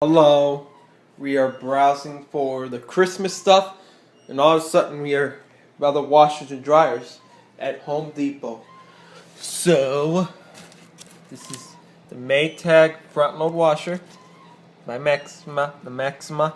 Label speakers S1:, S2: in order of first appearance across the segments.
S1: Hello, we are browsing for the Christmas stuff, and all of a sudden we are by the washers and dryers at Home Depot. So, this is the Maytag front load washer by Maxima, the Maxima.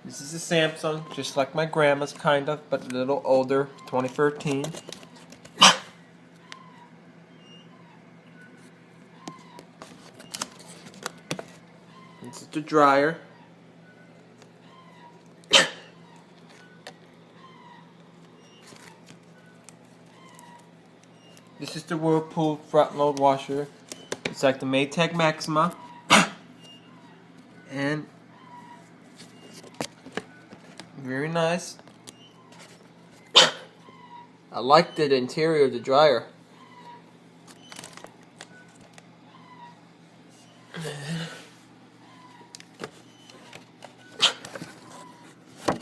S1: This is a Samsung, just like my grandma's kind of, but a little older, 2013. This is the dryer. This is the Whirlpool front load washer. It's like the Maytag Maxima. And very nice. I like the interior of the dryer.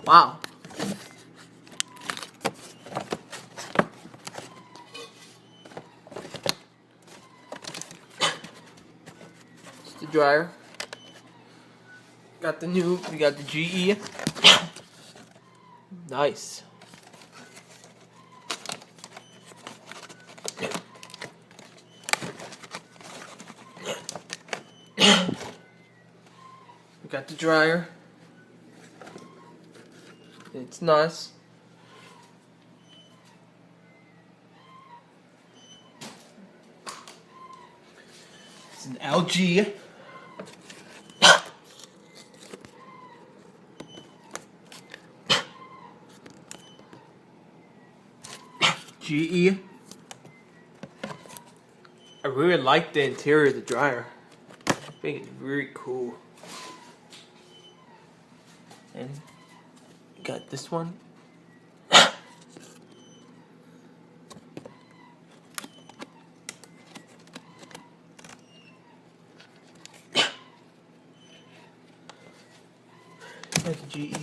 S1: Wow. It's the dryer. Got the new, we got the GE. Nice. We got the dryer. It's nice. It's an LG. GE. I really like the interior of the dryer. I think it's very cool. And got this one. Like a GE.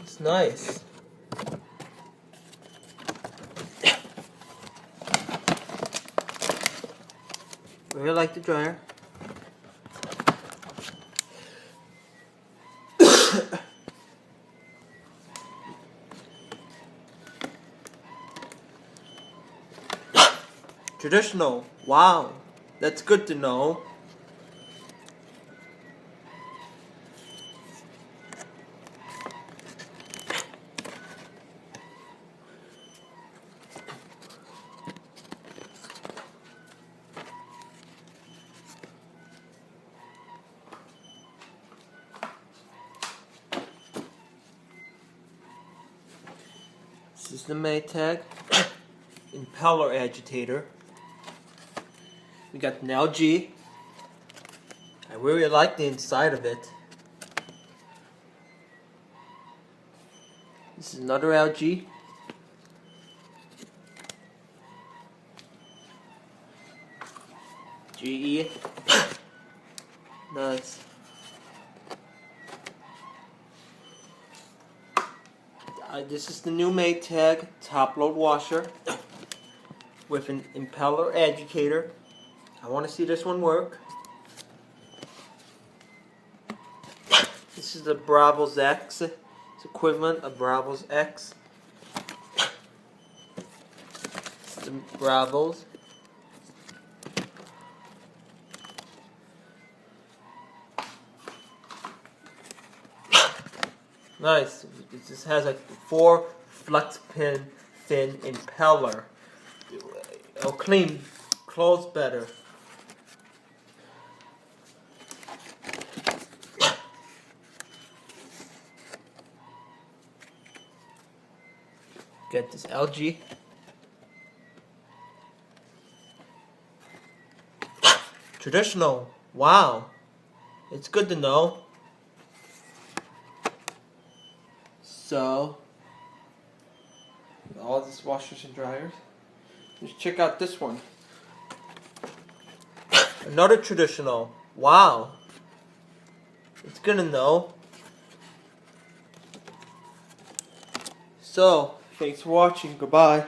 S1: It's nice. Really like the dryer. Traditional. Wow. That's good to know. This is the Maytag impeller agitator. We got an LG. I really like the inside of it. This is another LG. GE. Nice. This is the new Maytag top load washer with an impeller agitator. I want to see this one work. This is the Bravos X. It's equivalent of Bravos X. It's the Bravos. Nice. It just has a 4 flex pin fin impeller. It'll clean clothes better. Get this LG. Traditional. Wow. It's good to know. So, all these washers and dryers. Just check out this one. Another traditional. Wow. It's good to know. So, thanks for watching. Goodbye.